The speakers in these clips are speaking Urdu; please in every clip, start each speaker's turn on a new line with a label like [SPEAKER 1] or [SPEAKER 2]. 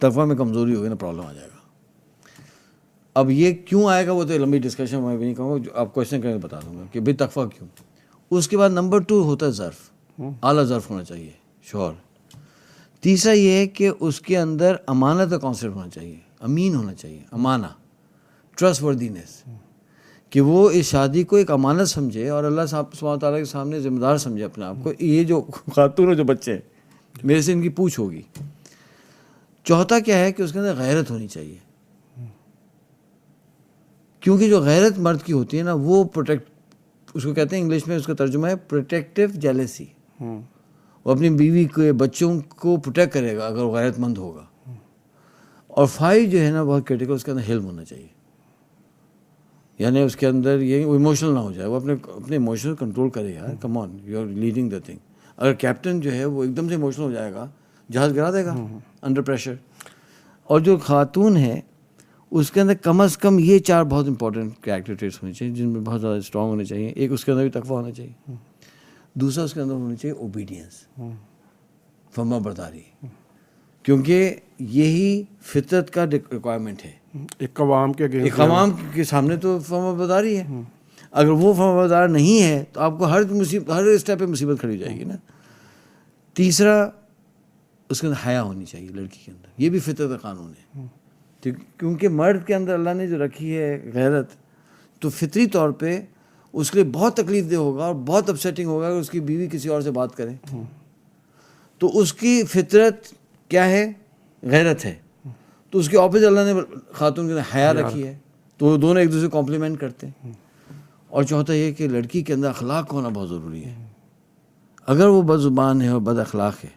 [SPEAKER 1] تقویٰ میں کمزوری ہوگی نا پرابلم آ جائے گا. اب یہ کیوں آئے گا وہ تو لمبی ڈسکشن میں بھی نہیں کہوں گا, آپ کوشچن کریں بتا دوں گا کہ بھائی تقویٰ کیوں. اس کے بعد نمبر 2 ہوتا ہے ظرف, اعلیٰ ظرف ہونا چاہیے, شور. تیسرا یہ ہے کہ اس کے اندر امانت کا کانسیپٹ ہونا چاہیے, امین ہونا چاہیے, امانہ, ٹرسٹ وردینس, کہ وہ اس شادی کو ایک امانت سمجھے اور اللہ سبحانہ وتعالیٰ کے سامنے ذمہ دار سمجھے اپنے آپ کو. یہ جو خاتون اور جو بچے ہیں میرے سے ان کی پوچھ ہوگی. چوتھا کیا ہے کہ اس کے اندر غیرت ہونی چاہیے, کیونکہ جو غیرت مرد کی ہوتی ہے نا وہ پروٹیکٹ, اس کو کہتے ہیں انگلش میں اس کا ترجمہ ہے پروٹیکٹیو جیلیسی. وہ اپنی بیوی کے بچوں کو پروٹیکٹ کرے گا اگر وہ غیرت مند ہوگا. اور 5 جو ہے نا بہت کریٹیکل, اس کے اندر حلم ہونا چاہیے, یعنی اس کے اندر یہ وہ ایموشنل نہ ہو جائے, وہ اپنے ایموشنل کنٹرول کرے یار, come on you are leading the thing. اگر کیپٹن جو ہے وہ ایک دم سے ایموشنل ہو جائے گا, جہاز گرا دے گا انڈر پریشر. اور جو خاتون ہے اس کے اندر کم از کم یہ 4 بہت امپورٹنٹ کریکٹر ٹریٹس ہونے چاہیے جن میں بہت زیادہ اسٹرانگ ہونے چاہیے. ایک اس کے اندر بھی تقویٰ ہونا چاہیے, دوسرا اس کے اندر ہونی چاہیے اوبیڈینس, فرما برداری, کیونکہ یہی فطرت کا ریکوائرمنٹ ہے.
[SPEAKER 2] ایک عوام
[SPEAKER 1] کے سامنے تو فرما برداری ہے. اگر وہ فرما بردار نہیں ہے تو آپ کو ہر اسٹیپ پہ مصیبت کھڑی ہو جائے گی نا. تیسرا اس کے اندر حیا ہونی چاہیے لڑکی کے اندر, یہ بھی فطرت کا قانون ہے. کیونکہ مرد کے اندر اللہ نے جو رکھی ہے غیرت, تو فطری طور پہ اس کے لیے بہت تکلیف دہ ہوگا اور بہت اپسیٹنگ ہوگا اگر اس کی بیوی کسی اور سے بات کرے. تو اس کی فطرت کیا ہے, غیرت ہے. تو اس کے اپوزٹ اللہ نے خاتون کے اندر حیا رکھی ہے, تو وہ دونوں ایک دوسرے کو کمپلیمنٹ کرتے ہیں. اور چوتھا یہ کہ لڑکی کے اندر اخلاق ہونا بہت ضروری ہے. اگر وہ بد زبان ہے اور بد اخلاق ہے,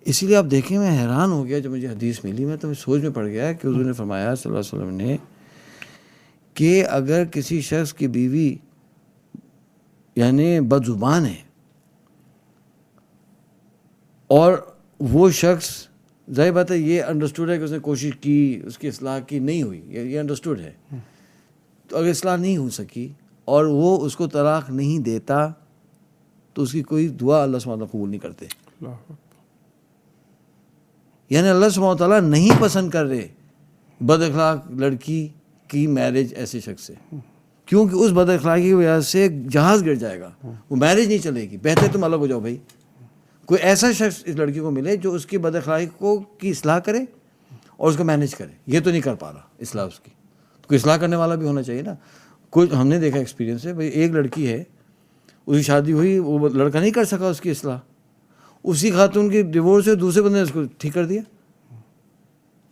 [SPEAKER 1] اسی لیے آپ دیکھیں میں حیران ہو گیا جب مجھے حدیث ملی, میں تو سوچ میں پڑ گیا کہ حضور نے فرمایا صلی اللہ علیہ وسلم نے کہ اگر کسی شخص کی بیوی یعنی بد زبان ہے اور وہ شخص, ظاہر بات ہے یہ انڈرسٹوڈ ہے کہ اس نے کوشش کی, اس کی اصلاح کی, نہیں ہوئی, یہ انڈرسٹوڈ ہے. تو اگر اصلاح نہیں ہو سکی اور وہ اس کو طلاق نہیں دیتا تو اس کی کوئی دعا اللہ سبحانہ قبول نہیں کرتے. یعنی اللہ سبحانہ تعالیٰ نہیں پسند کر رہے بد اخلاق لڑکی کی میرج ایسے شخص سے, کیونکہ اس بد اخلاقی کی وجہ سے جہاز گر جائے گا, وہ میرج نہیں چلے گی. بہتر تم الگ ہو جاؤ بھائی. کوئی ایسا شخص اس لڑکی کو ملے جو اس کی بد اخلاقی کی اصلاح کرے اور اس کو مینیج کرے. یہ تو نہیں کر پا رہا اصلاح اس کی, تو کوئی اصلاح کرنے والا بھی ہونا چاہیے نا. کوئی ہم نے دیکھا ایکسپیرینس ہے, بھائی ایک لڑکی ہے, اس کی شادی ہوئی, وہ لڑکا نہیں کر سکا اس کی اصلاح, اسی خاتون کی ڈیورس ہوئی, دوسرے بندے نے اس کو ٹھیک کر دیا.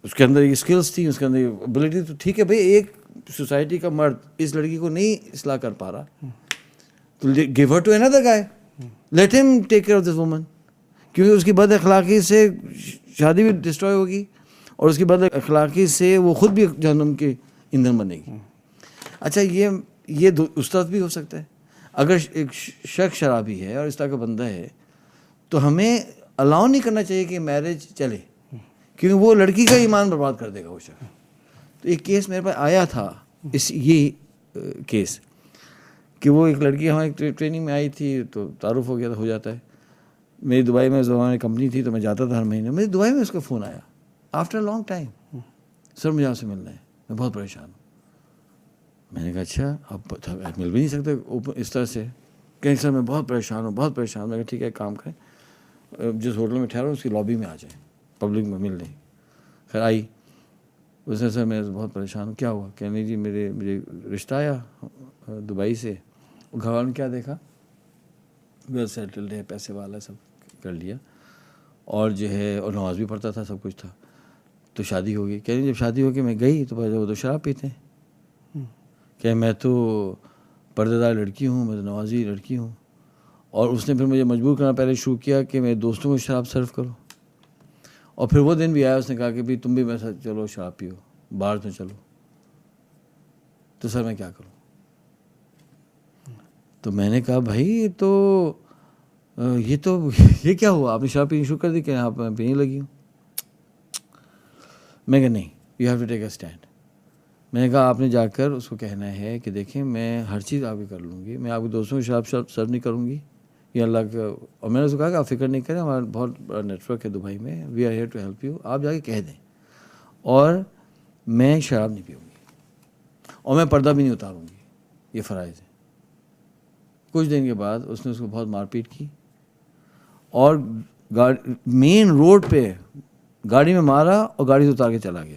[SPEAKER 1] اس کے اندر یہ اسکلس تھیں, اس کے اندر یہ ابلیٹی, تو ٹھیک ہے بھائی ایک سوسائٹی کا مرد اس لڑکی کو نہیں اصلاح کر پا رہا تو give her to another guy, let ہم take care of this woman, کیونکہ اس کی بد اخلاقی سے شادی بھی ڈسٹروائے ہوگی اور اس کی بد اخلاقی سے وہ خود بھی جہنم کے ایندھن بنے گی. اچھا یہ اس طرف بھی ہو سکتا ہے. اگر ایک شخص شرابی ہے اور اس طرح کا بندہ ہے تو ہمیں الاؤ نہیں کرنا چاہیے کہ میرج چلے, کیونکہ وہ لڑکی کا ایمان برباد کر دے گا وہ شخص. تو ایک کیس میرے پاس آیا تھا, یہ کیس کہ وہ ایک لڑکی ہماری ٹریننگ میں آئی تھی, تو تعارف ہو گیا تھا, ہو جاتا ہے. میری دبئی میں اس زمانے کمپنی تھی تو میں جاتا تھا ہر مہینے. مجھے دبئی میں اس کا فون آیا آفٹر لانگ ٹائم, سر مجھے آپ سے ملنا ہے, میں بہت پریشان ہوں. میں نے کہا اچھا آپ مل بھی نہیں سکتے اس طرح سے, کہیں سر میں بہت پریشان ہوں, بہت پریشان. میں نے کہا ٹھیک ہے ایک کام کریں, جس ہوٹل میں ٹھہرا اس کی لابی میں آ جائیں, پبلک میں مل لیں. خیر آئی, اس نے سر میں بہت پریشان ہوں. کیا ہوا؟ کہنے جی مجھے رشتہ آیا دبئی سے. گھر والوں نے کیا دیکھا, ویل سیٹلڈ ہے, پیسے والا, سب کر لیا, اور جو ہے اور نماز بھی پڑھتا تھا, سب کچھ تھا. تو شادی ہو گئی. کہہ رہی جب شادی ہو کے میں گئی تو وہ تو شراب پیتے ہیں. کہ میں تو پردے دار لڑکی ہوں, میں تو نمازی لڑکی ہوں. اور اس نے پھر مجھے مجبور کرنا پہلے شروع کیا کہ میں دوستوں کو شراب سرو کروں. اور پھر وہ دن بھی آیا, اس نے کہا کہ بھائی تم بھی میرے ساتھ چلو شراب پیو, باہر میں چلو. تو سر میں کیا کروں؟ تو میں نے کہا بھائی یہ کیا ہوا, آپ نے شراب پینی شروع کر دی کہ آپ میں پینے لگی ہوں. میں کہا نہیں, you have to take a stand. میں نے کہا آپ نے جا کر اس کو کہنا ہے کہ دیکھیں میں ہر چیز آپ کی کر لوں گی, میں آپ کے دوستوں کو شراب سرو نہیں کروں گی, یہ اللہ کا. اور میں نے اس کو کہا کہ آپ فکر نہیں کریں, ہمارا بہت بڑا نیٹ ورک ہے دبئی میں, we are here to help you. آپ جا کے کہہ دیں اور میں شراب نہیں پیوں گی اور میں پردہ بھی نہیں اتاروں گی. یہ فرائض ہے. کچھ دن کے بعد اس نے اس کو بہت مار پیٹ کی اور مین روڈ پہ گاڑی میں مارا اور گاڑی سے اتار کے چلا گیا.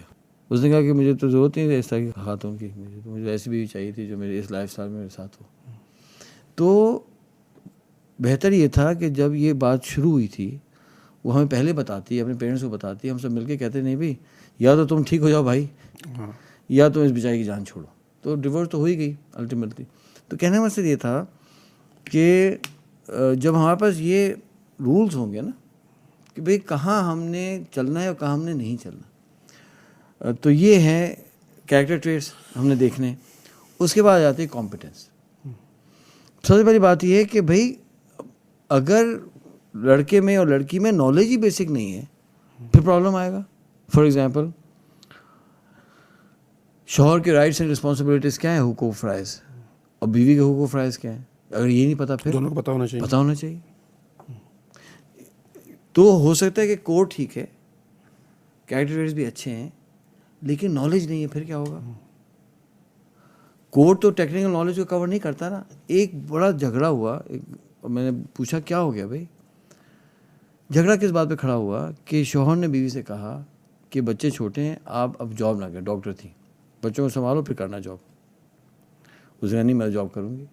[SPEAKER 1] اس نے کہا کہ مجھے تو ضرورت نہیں ہے اس طرح کی خاتون کی, مجھے ایسی بھی چاہیے تھی جو میرے اس لائف اسٹائل میں میرے ساتھ ہو. تو بہتر یہ تھا کہ جب یہ بات شروع ہوئی تھی وہ ہمیں پہلے بتاتی, اپنے پیرنٹس کو بتاتی, ہم سب مل کے کہتے نہیں بھائی یا تو تم ٹھیک ہو جاؤ بھائی یا تم اس بیچارے کی جان چھوڑو. تو ڈیورس تو ہو ہی گئی الٹیمیٹلی. تو کہنے کا مقصد یہ تھا کہ جب ہمارے پاس یہ رولز ہوں گے نا کہ بھئی کہاں ہم نے چلنا ہے اور کہاں ہم نے نہیں چلنا, تو یہ ہے کریکٹر ٹریٹس ہم نے دیکھنے. اس کے بعد آ جاتی ہے کمپیٹنس. سب سے پہلی بات یہ ہے کہ بھئی اگر لڑکے میں اور لڑکی میں نالج ہی بیسک نہیں ہے پھر پرابلم آئے گا. فار ایگزامپل شوہر کے رائٹس اینڈ رسپانسبلٹیز کیا ہیں, حقوق و فرائض, اور بیوی کے حقوق و فرائض کیا ہیں. اگر یہ نہیں پتا پھر
[SPEAKER 2] دونوں کو پتہ ہونا چاہیے.
[SPEAKER 1] تو ہو سکتا ہے کہ کوڈ ٹھیک ہے, کریکٹر بھی اچھے ہیں, لیکن نالج نہیں ہے, پھر کیا ہوگا. کوڈ تو ٹیکنیکل نالج کو کور نہیں کرتا نا. ایک بڑا جھگڑا ہوا, میں نے پوچھا کیا ہو گیا بھائی, جھگڑا کس بات پہ کھڑا ہوا کہ شوہر نے بیوی سے کہا کہ بچے چھوٹے ہیں آپ اب جاب نہ کریں. ڈاکٹر تھی, بچوں کو سنبھالو پھر کرنا جاب. اس نے کہا نہیں میں جاب کروں گی,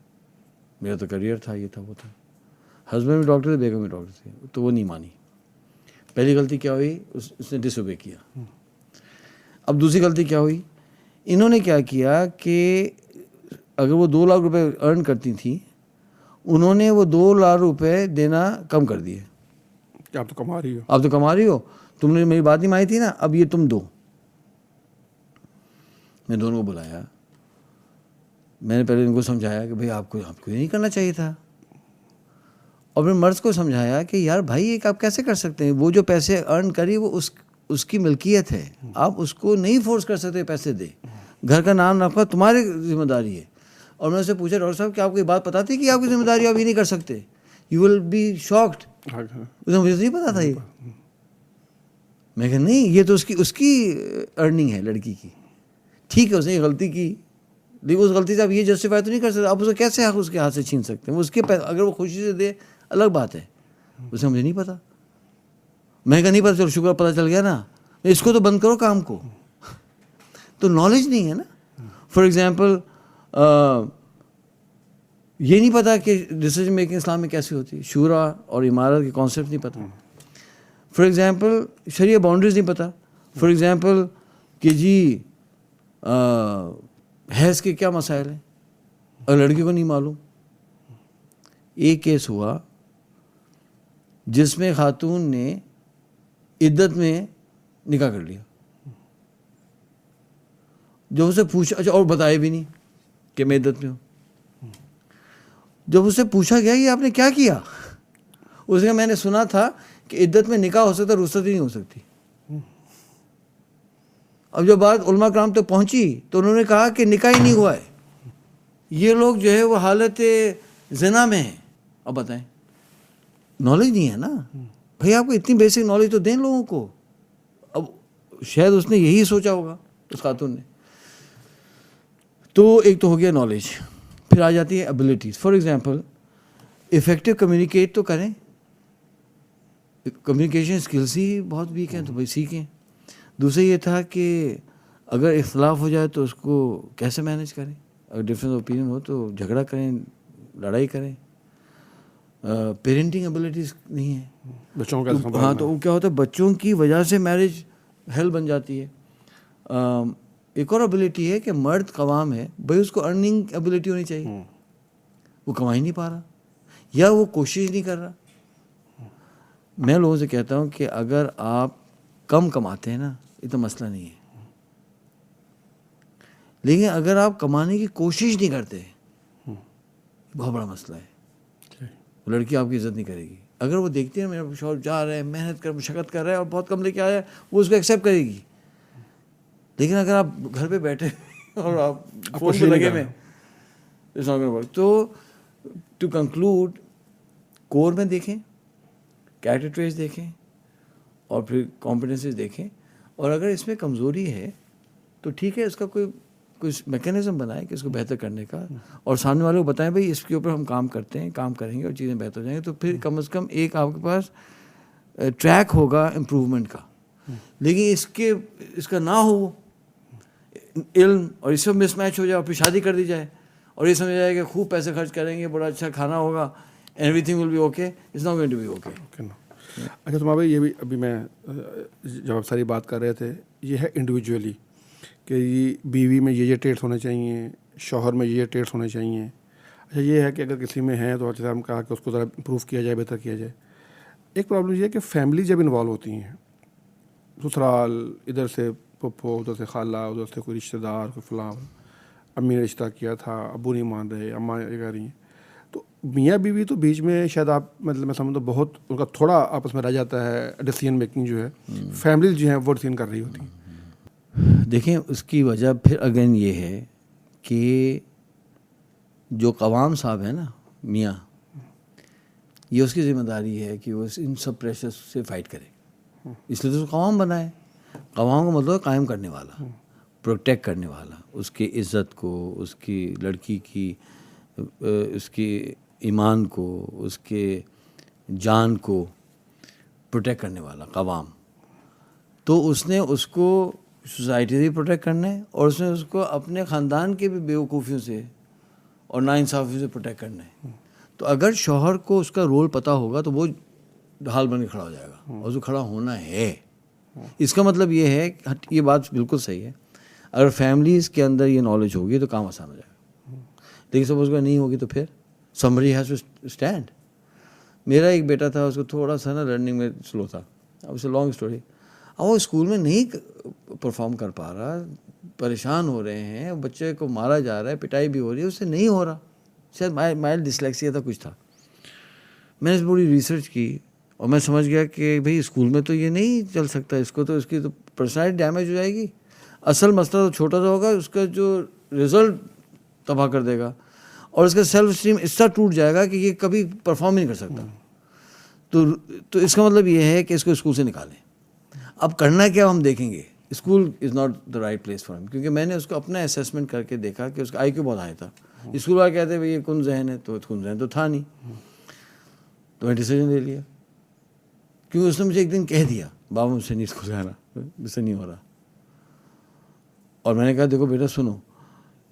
[SPEAKER 1] میرا تو کریئر تھا, یہ تھا وہ تھا. ہسبینڈ بھی ڈاکٹر تھے, بیگم بھی ڈاکٹر تھے, تو وہ نہیں مانی. پہلی غلطی کیا ہوئی, اس نے ڈس اوبے کیا. اب دوسری غلطی کیا ہوئی, انہوں نے کیا کیا کہ اگر وہ 2 لاکھ روپے ارن کرتی تھیں انہوں نے وہ 2 لاکھ روپے دینا کم کر دیے.
[SPEAKER 2] آپ تو کما رہی ہو,
[SPEAKER 1] آپ تو کما رہی ہو, تم نے میری بات نہیں مانی تھی نا, اب یہ تم دو. میں دونوں کو بلایا, میں نے پہلے ان کو سمجھایا کہ بھائی آپ کو یہ نہیں کرنا چاہیے تھا, اور پھر مرد کو سمجھایا کہ یار بھائی ایک آپ کیسے کر سکتے ہیں, وہ جو پیسے ارن کری وہ اس کی ملکیت ہے, آپ اس کو نہیں فورس کر سکتے پیسے دے. گھر کا نام رکھا تمہاری ذمہ داری ہے. اور میں اسے پوچھا ڈاکٹر صاحب کیا آپ کو یہ بات پتہ تھی کہ آپ کی ذمہ داری آپ یہ نہیں کر سکتے, یو ول بی شاکڈ. مجھے نہیں پتا تھا یہ. میں کہا نہیں یہ تو اس کی ارننگ ہے لڑکی کی, ٹھیک ہے اس نے یہ غلطی کی, لیکن اس غلطی سے آپ یہ جسٹیفائی تو نہیں کر سکتے, آپ اسے کیسے حق اس کے ہاتھ سے چھین سکتے ہیں. وہ اس کے اگر وہ خوشی سے دے الگ بات ہے, اسے مجھے نہیں پتا. میں کہا نہیں پتا, چلو شکر پتہ چل گیا نا, اس کو تو بند کرو کام کو. تو نالج نہیں ہے نا. فار ایگزامپل یہ نہیں پتا کہ ڈیسیجن میکنگ اسلام میں کیسی ہوتی ہے, شورا اور امارت کے کانسیپٹ نہیں پتا. فار ایگزامپل شریعہ باؤنڈریز نہیں پتا. فار ایگزامپل کہ جی حیض کے کیا مسائل ہیں, اور لڑکی کو نہیں معلوم. ایک کیس ہوا جس میں خاتون نے عدت میں نکاح کر لیا, جب اسے پوچھا, اچھا اور بتایا بھی نہیں کہ میں عدت میں ہوں. جب اسے پوچھا گیا کہ آپ نے کیا کیا, اس نے میں نے سنا تھا کہ عدت میں نکاح ہو سکتا, رخصت ہی نہیں ہو سکتی. اب جب بات علماء کرام تک پہنچی تو انہوں نے کہا کہ نکاح ہی نہیں ہوا ہے, یہ لوگ جو ہے وہ حالت زنا میں ہیں. اب بتائیں, نالج نہیں ہے نا بھائی, آپ کو اتنی بیسک نالج تو دیں لوگوں کو. اب شاید اس نے یہی سوچا ہوگا اس خاتون نے. تو ایک تو ہو گیا نالج, پھر آ جاتی ہے abilities. For example effective communicate تو کریں, کمیونیکیشن اسکلس ہی بہت ویک ہیں تو بھائی سیکھیں. دوسرا یہ تھا کہ اگر اختلاف ہو جائے تو اس کو کیسے مینیج کریں, اگر ڈفرینس اوپینین ہو تو جھگڑا کریں, لڑائی کریں. پیرنٹنگ ابیلٹیز نہیں ہے
[SPEAKER 2] بچوں کا.
[SPEAKER 1] ہاں تو وہ کیا ہوتا ہے, بچوں کی وجہ سے میرج ہیل بن جاتی ہے. ایک اور ابیلٹی ہے کہ مرد قوام ہے, بھائی اس کو ارننگ ابیلٹی ہونی چاہیے. وہ کما ہی نہیں پا رہا یا وہ کوشش نہیں کر رہا. میں لوگوں سے کہتا ہوں کہ اگر آپ کم کماتے ہیں نا یہ تو مسئلہ نہیں ہے, لیکن اگر آپ کمانے کی کوشش نہیں کرتے بہت بڑا مسئلہ ہے. لڑکی آپ کی عزت نہیں کرے گی. اگر وہ دیکھتی ہے میرا شوہر جا رہا ہے, محنت کر مشقت کر رہا ہے اور بہت کم لے کے آیا ہے, وہ اس کو ایکسیپٹ کرے گی. لیکن اگر آپ گھر پہ بیٹھے اور آپ فون پہ لگے ہوئے, تو ٹو کنکلوڈ کور میں دیکھیں, کریکٹر ٹریٹس دیکھیں, اور پھر کمپیٹنسز دیکھیں, اور اگر اس میں کمزوری ہے تو ٹھیک ہے، اس کا کوئی میکینزم بنائے کہ اس کو بہتر کرنے کا، اور سامنے والے کو بتائیں بھائی اس کے اوپر ہم کام کرتے ہیں، کام کریں گے اور چیزیں بہتر ہو جائیں گی، تو پھر کم از کم ایک آپ کے پاس ٹریک ہوگا امپروومنٹ کا. لیکن اس کا نہ ہو علم، اور اس سے مس میچ ہو جائے اور پھر شادی کر دی جائے اور یہ سمجھ جائے کہ خوب پیسے خرچ کریں گے، بڑا اچھا کھانا ہوگا، everything will be okay, it's not going to be okay.
[SPEAKER 2] اچھا تمہارا بھائی، یہ بھی ابھی میں جب آپ ساری بات کر رہے تھے، یہ ہے انڈیویجولی کہ یہ بیوی میں یہ ٹریٹس ہونے چاہیے، شوہر میں یہ ٹریٹس ہونے چاہیے. اچھا یہ ہے کہ اگر کسی میں ہے تو جیسے ہم کہا کہ اس کو ذرا امپروو کیا جائے، بہتر کیا جائے. ایک پرابلم یہ ہے کہ فیملی جب انوالو ہوتی ہیں، سسرال، ادھر سے پھپھو، ادھر سے خالہ، ادھر سے کوئی رشتہ دار، کوئی فلاں، امی نے رشتہ کیا تھا، ابو نہیں مان رہے، اماں یہ کہہ رہی ہیں، تو میاں بیوی تو بیچ میں شاید آپ مطلب میں سمجھتا ہوں بہت ان کا تھوڑا آپس میں رہ جاتا ہے ڈیسیژن میکنگ جو ہے، فیملیز جو ہیں وہ ڈیسیژن کر رہی ہوتی ہیں.
[SPEAKER 1] دیکھیں اس کی وجہ پھر اگین یہ ہے کہ جو قوام صاحب ہے نا میاں، یہ اس کی ذمہ داری ہے کہ وہ ان سب پریشر سے فائٹ کرے. اس لیے تو قوام بنائے. قوام کا مطلب قائم کرنے والا، پروٹیکٹ کرنے والا، اس کی عزت کو، اس کی لڑکی کی اس کی ایمان کو، اس کے جان کو پروٹیکٹ کرنے والا قوام. تو اس نے اس کو سوسائٹی سے بھی پروٹیکٹ کرنا ہے، اور اس نے اس کو اپنے خاندان کے بھی بیوقوفیوں سے اور ناانصافیوں سے پروٹیکٹ کرنا ہے. تو اگر شوہر کو اس کا رول پتہ ہوگا تو وہ ڈھال بن کے کھڑا ہو جائے گا، اور اس کو کھڑا ہونا ہے. اس کا مطلب یہ ہے، یہ بات بالکل صحیح ہے، اگر فیملیز کے اندر یہ نالج ہوگی تو کام آسان ہو جائے گا. لیکن سپوز اگر نہیں ہوگی تو پھر somebody has to stand. میرا ایک بیٹا تھا، اس کو تھوڑا سا نا لرننگ میں سلو تھا. اب اسے لانگ اسٹوری، اب وہ اسکول میں نہیں پرفارم کر پا رہا، پریشان ہو رہے ہیں، بچے کو مارا جا رہا ہے، پٹائی بھی ہو رہی ہے، اس سے نہیں ہو رہا. شاید مائلڈ ڈسلیکسیا تھا، کچھ تھا. میں نے پوری ریسرچ کی اور میں سمجھ گیا کہ بھئی اسکول میں تو یہ نہیں چل سکتا، اس کو تو اس کی تو پرسنالٹی ڈیمیج ہو جائے گی. اصل مسئلہ تو چھوٹا سا ہوگا، اس کا جو رزلٹ تباہ کر دے گا، اور اس کا سیلف اسٹیم اس طرح ٹوٹ جائے گا کہ یہ کبھی پرفارم نہیں کر سکتا. تو اس کا مطلب یہ ہے کہ اس کو اسکول سے نکالیں. اب کرنا کیا ہم دیکھیں گے. School is not the right place for ہم، کیونکہ میں نے اس کو اپنا اسیسمنٹ کر کے دیکھا کہ اس کا آئی کیو بہت ہائی تھا. اسکول والے کہتے ہیں بھائی یہ کن ذہن ہے، تو کن ذہن تو تھا نہیں. تو میں ڈیسیجن لے لیا، کیونکہ اس نے مجھے ایک دن کہہ دیا بابا مجھ سے نہیں اسکول جانا، مجھ سے نہیں ہو رہا. اور میں نے کہا دیکھو بیٹا سنو،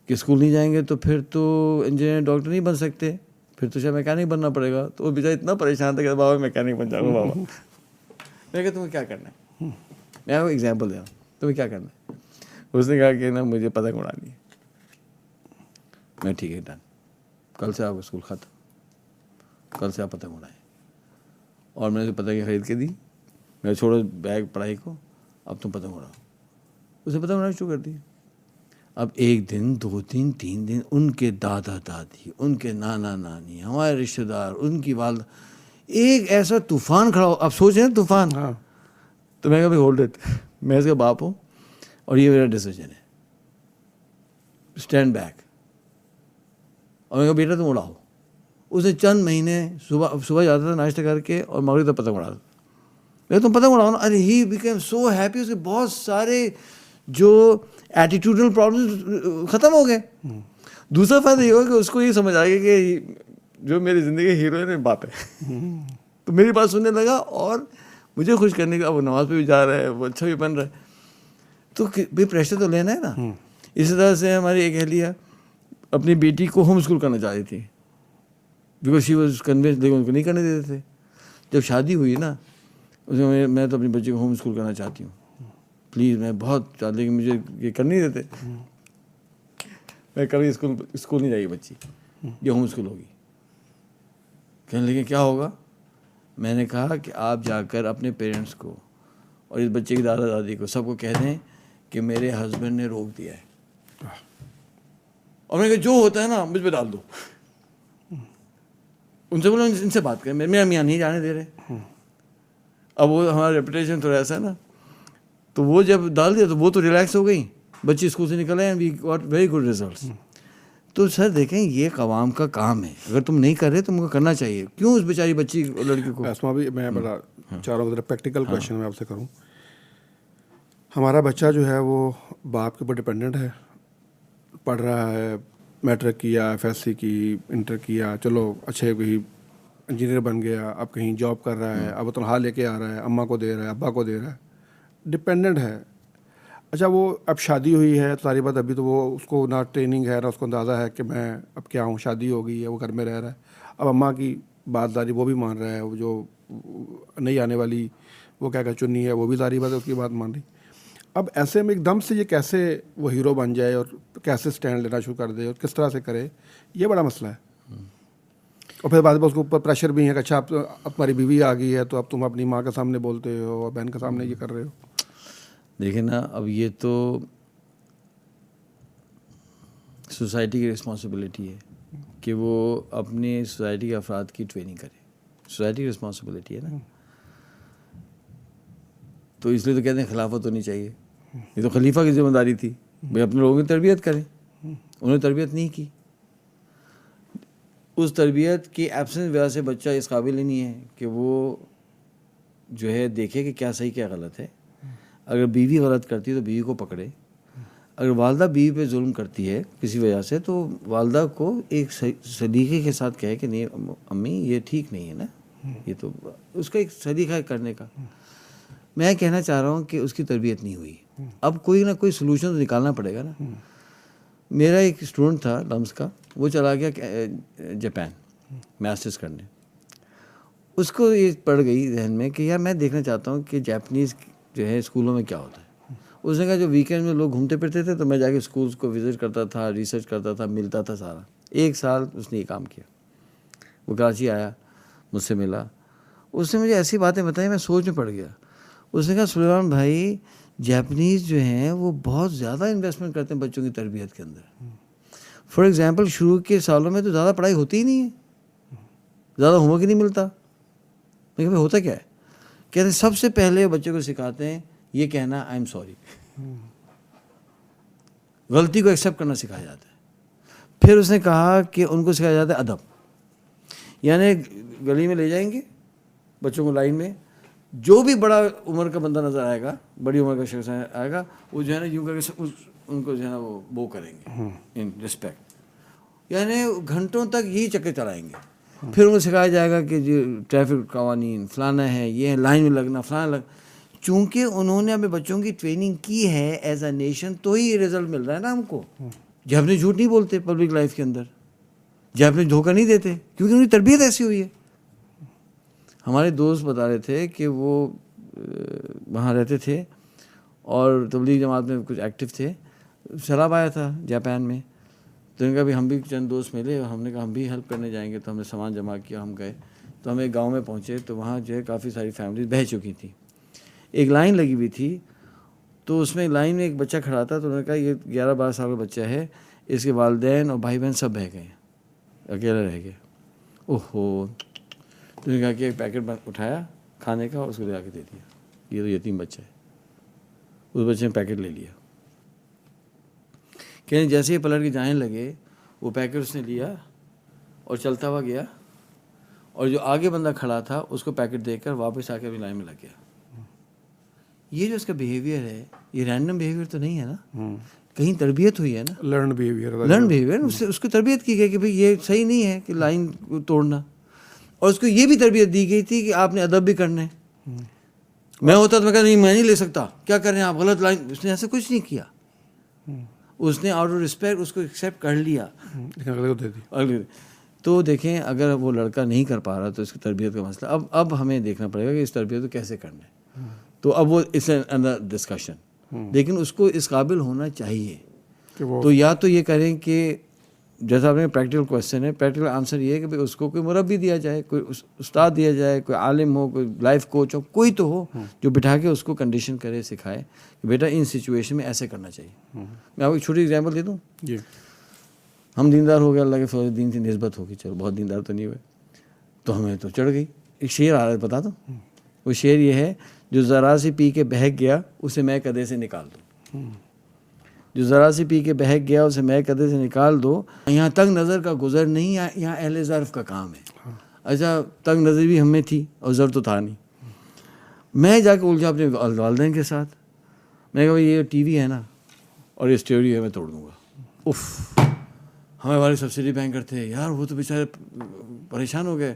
[SPEAKER 1] کہ اسکول نہیں جائیں گے تو پھر تو انجینئر ڈاکٹر نہیں بن سکتے، پھر تو شاید میکینک بننا پڑے گا. تو وہ بیچارہ اتنا پریشان تھا کہ بابا میکینک بن جاؤں گا بابا. میں کہا تمہیں کیا کرنا ہے، میں آپ کو ایگزامپل دے رہا ہوں، تمہیں کیا کرنا ہے. اس نے کہا کہ نا مجھے پتنگ اڑانی ہے. میں ٹھیک ہے ڈن، کل سے آپ کو اسکول ختم، کل سے آپ پتنگ اڑائیں. اور میں نے پتنگ خرید کے دی. میں چھوڑو بیگ پڑھائی کو، اب تم پتنگ اڑاؤ. اسے پتنگ اڑانا شروع کر دی. اب ایک دن، 2 دن، 3 دن، ان کے دادا دادی، ان کے نانا نانی، ہمارے رشتہ دار، ان کی والدہ، ایک ایسا طوفان کھڑا ہو. آپ سوچ رہے ہیں طوفان. تو میں کہا بھائی ہولڈ اٹ، میں اس کا باپ ہوں اور یہ میرا ڈیسیجن ہے، اسٹینڈ بیک. اور میں کہا بیٹا تم اڑاؤ. اس نے چند مہینے صبح جاتا تھا ناشتہ کر کے اور مغرب تک پتنگ اڑاتا. میں تم پتنگ اڑاؤ نا. ارے ہی بیکیم سو ہیپی. اس کے بہت سارے جو ایٹیٹیوڈل پرابلم ختم ہو گئے. دوسرا فائدہ یہ ہوا کہ اس کو یہ سمجھ آ گیا کہ جو میری زندگی کا ہیرو ہے نا باپ ہے. تو میری بات سننے لگا اور مجھے خوش کرنے کا. وہ نماز پہ بھی جا رہا ہے، وہ اچھا بھی بن رہا ہے. تو بھائی پریشر تو لینا ہے نا. اسی طرح سے ہماری ایک اہلیہ اپنی بیٹی کو ہوم اسکول کرنا چاہ رہی تھی، بیکاز شی واز کنوینس، لیکن ان کو نہیں کرنے دیتے تھے. جب شادی ہوئی نا، اس میں میں تو اپنی بچی کو ہوم اسکول کرنا چاہتی ہوں، پلیز، میں بہت چاہتی، لیکن مجھے یہ کر نہیں دیتے. میں کبھی اسکول نہیں جائے گی بچی، یہ ہوم اسکول ہوگی. کہنے لیکن کیا ہوگا. میں نے کہا کہ آپ جا کر اپنے پیرنٹس کو اور اس بچے کی دادا دادی کو سب کو کہہ دیں کہ میرے ہسبینڈ نے روک دیا ہے، اور میں نے کہا جو ہوتا ہے نا مجھ پہ ڈال دو. ان سے بولو ان سے بات کریں، میرا میاں نہیں جانے دے رہے. اب وہ ہمارا ریپوٹیشن تھوڑا ایسا ہے نا، تو وہ جب ڈال دیا تو وہ تو ریلیکس ہو گئی، بچے اسکول سے نکل آئے، we got very good results. تو سر دیکھیں یہ قوام کا کام ہے، اگر تم نہیں کر رہے تم کو کرنا چاہیے. کیوں اس بیچاری بچی لڑکی کو.
[SPEAKER 2] اسما بھی میں بڑا چاہ رہا ہوں پریکٹیکل کویشچن میں آپ سے کروں. ہمارا بچہ جو ہے وہ باپ کے اوپر ڈپینڈنٹ ہے, پڑھ رہا ہے, میٹرک کیا, FSC کی, انٹر کیا, چلو اچھے کوئی انجینئر بن گیا, اب کہیں جاب کر رہا ہے, اب وہ تنخواہ لے کے آ رہا ہے, اماں کو دے رہا ہے, ابا کو دے رہا ہے, ڈپینڈنٹ ہے. اچھا وہ اب شادی ہوئی ہے تو ساری بات, ابھی تو وہ اس کو نہ ٹریننگ ہے نہ اس کو اندازہ ہے کہ میں اب کیا ہوں, شادی ہو گئی ہے, وہ گھر میں رہ رہا ہے, اب اماں کی بات داری وہ بھی مان رہا ہے, وہ جو نہیں آنے والی وہ کیا چنی ہے وہ بھی ظاہری بات ہے اس کی بات مان رہی. اب ایسے میں ایک دم سے یہ کیسے وہ ہیرو بن جائے اور کیسے سٹینڈ لینا شروع کر دے اور کس طرح سے کرے, یہ بڑا مسئلہ ہے. اور پھر بعد میں اس کے اوپر پریشر بھی ہے کہ اچھا اب تمہاری بیوی آ گئی ہے تو اب تم اپنی ماں کے سامنے بولتے ہو اور بہن کے سامنے یہ کر رہے ہو.
[SPEAKER 1] دیکھیں نا, اب یہ تو سوسائٹی کی رسپانسبلٹی ہے کہ وہ اپنی سوسائٹی کے افراد کی ٹریننگ کرے. سوسائٹی کی رسپانسبلٹی ہے نا, تو اس لیے تو کہتے ہیں خلافت ہونی چاہیے. یہ تو خلیفہ کی ذمہ داری تھی بھائی اپنے لوگوں کی تربیت کریں, انہوں نے تربیت نہیں کی. اس تربیت کی ایبسنس وجہ سے بچہ اس قابل ہی نہیں ہے کہ وہ جو ہے دیکھے کہ کیا صحیح کیا غلط ہے. اگر بیوی غلط کرتی ہے تو بیوی کو پکڑے, اگر والدہ بیوی پہ ظلم کرتی ہے کسی وجہ سے تو والدہ کو ایک سلیقے کے ساتھ کہے کہ نہیں امی یہ ٹھیک نہیں ہے نا, یہ تو اس کا ایک سلیقہ ہے کرنے کا. میں کہنا چاہ رہا ہوں کہ اس کی تربیت نہیں ہوئی, اب کوئی نہ کوئی سلوشن تو نکالنا پڑے گا نا. میرا ایک اسٹوڈنٹ تھا لمس کا, وہ چلا گیا جاپان ماسٹرز کرنے. اس کو یہ پڑ گئی ذہن میں کہ یار میں دیکھنا چاہتا ہوں کہ جاپنیز جو ہے اسکولوں میں کیا ہوتا ہے. اس نے کہا جو ویکینڈ میں لوگ گھومتے پھرتے تھے تو میں جا کے اسکولس کو وزٹ کرتا تھا, ریسرچ کرتا تھا, ملتا تھا سارا. 1 سال اس نے یہ کام کیا. وہ کراچی آیا, مجھ سے ملا, اس نے مجھے ایسی باتیں بتائی میں سوچ میں پڑ گیا. اس نے کہا سلیمان بھائی جاپنیز جو ہیں وہ بہت زیادہ انویسٹمنٹ کرتے ہیں بچوں کی تربیت کے اندر. فار ایگزامپل شروع کے سالوں میں تو زیادہ پڑھائی ہوتی ہی نہیں ہے, زیادہ ہوم ورک ہی نہیں ملتا. لیکن ہوتا کیا ہے, کہتے ہیں سب سے پہلے بچوں کو سکھاتے ہیں یہ کہنا آئی ایم سوری, غلطی کو ایکسیپٹ کرنا سکھایا جاتا ہے. پھر اس نے کہا کہ ان کو سکھایا جاتا ہے ادب, یعنی گلی میں لے جائیں گے بچوں کو لائن میں, جو بھی بڑا عمر کا بندہ نظر آئے گا, بڑی عمر کا شخص آئے گا, وہ جو ہے نا یوں کر کے ان کو جو ہے نا وہ بو کریں گے ان رسپیکٹ, یعنی گھنٹوں تک یہی چکر چلائیں گے. پھر ان کو سکھایا جائے گا کہ جو ٹریفک قوانین فلانا ہے, یہ ہے لائن میں لگنا فلانا چونکہ انہوں نے اپنے بچوں کی ٹریننگ کی ہے ایز اے نیشن تو ہی یہ رزلٹ مل رہا ہے نا ہم کو. جب اپنے جھوٹ نہیں بولتے پبلک لائف کے اندر, جب اپنے دھوکہ نہیں دیتے, کیونکہ ان کی تربیت ایسی ہوئی ہے. ہمارے دوست بتا رہے تھے کہ وہ وہاں رہتے تھے اور تبلیغ جماعت میں کچھ ایکٹیو تھے. سیلاب آیا تھا جاپان میں, تو ان کا بھی ہم بھی چند دوست ملے اور ہم نے کہا ہم بھی ہیلپ کرنے جائیں گے. تو ہم نے سامان جمع کیا, ہم گئے تو ہم ایک گاؤں میں پہنچے تو وہاں جو ہے کافی ساری فیملیز بہہ چکی تھیں. ایک لائن لگی ہوئی تھی, تو اس میں لائن میں ایک بچہ کھڑا تھا, تو انہوں نے کہا یہ 11-12 سال کا بچہ ہے, اس کے والدین اور بھائی بہن سب بہہ گئے, اکیلا رہ گیا. اوہو, تو نے کہا کہ ایک پیکٹ اٹھایا کھانے کا اور اس کو لے آ کے دے دیا, یہ تو یتیم بچہ ہے. اس بچے نے پیکٹ لے لیا, کہ جیسے ہی پلٹ کے جانے لگے وہ پیکٹ اس نے لیا اور چلتا ہوا گیا, اور جو آگے بندہ کھڑا تھا اس کو پیکٹ دے کر واپس آ کے اپنی لائن میں لگ گیا. یہ جو اس کا بیہیویئر ہے یہ رینڈم بیہیویئر تو نہیں ہے نا, کہیں تربیت ہوئی ہے نا,
[SPEAKER 2] لرن بیہیویئر,
[SPEAKER 1] لرن بیہیویئر. اس کو تربیت کی گئی کہ بھئی یہ صحیح نہیں ہے کہ لائن توڑنا, اور اس کو یہ بھی تربیت دی گئی تھی کہ آپ نے ادب بھی کرنا ہے. میں ہوتا تو میں کہا نہیں میں نہیں لے سکتا, کیا کر رہے ہیں آپ, غلط لائن. اس نے ایسا کچھ نہیں کیا, اس نے آؤٹ آف رسپیکٹ اس کو ایکسیپٹ کر لیا, اگلے. تو دیکھیں اگر وہ لڑکا نہیں کر پا رہا تو اس کی تربیت کا مسئلہ. اب ہمیں دیکھنا پڑے گا کہ اس تربیت کو کیسے کرنا ہے. تو اب وہ اس اندر ڈسکشن, لیکن اس کو اس قابل ہونا چاہیے. تو یا تو یہ کریں کہ جیسا آپ نے پریکٹیکل کویشچن ہے, پریکٹیکل آنسر یہ ہے کہ اس کو کوئی مربی دیا جائے, کوئی استاد دیا جائے, کوئی عالم ہو, کوئی لائف کوچ ہو, کوئی تو ہو جو بٹھا کے اس کو کنڈیشن کرے, سکھائے کہ بیٹا ان سچویشن میں ایسے کرنا چاہیے. میں آپ کو ایک چھوٹی ایگزامپل دے دوں.
[SPEAKER 2] جی,
[SPEAKER 1] ہم دیندار ہو گئے, اللہ کے فضل دین سے نسبت ہوگی, چلو بہت دیندار تو نہیں ہوئے, تو ہمیں تو چڑھ گئی. ایک شعر آ رہا ہے بتا دو, وہ شعر یہ ہے, جو ذرا سی پی کے بہک گیا اسے میں کدے سے نکال دوں. جو ذرا سی پی کے بہک گیا اسے میں کدے سے نکال دو. یہاں تنگ نظر کا گزر نہیں, یہاں اہل ظرف کا کام ہے. اچھا تنگ نظر بھی ہم میں تھی اور ظرف تو تھا نہیں. میں جا کے الجھا اپنے والدین کے ساتھ, میں نے کہا یہ ٹی وی ہے نا اور یہ اسٹیریو ہے میں توڑ دوں گا. ہمارے والد سبسڈی بینکر تھے یار, وہ تو بیچارے پریشان ہو گئے.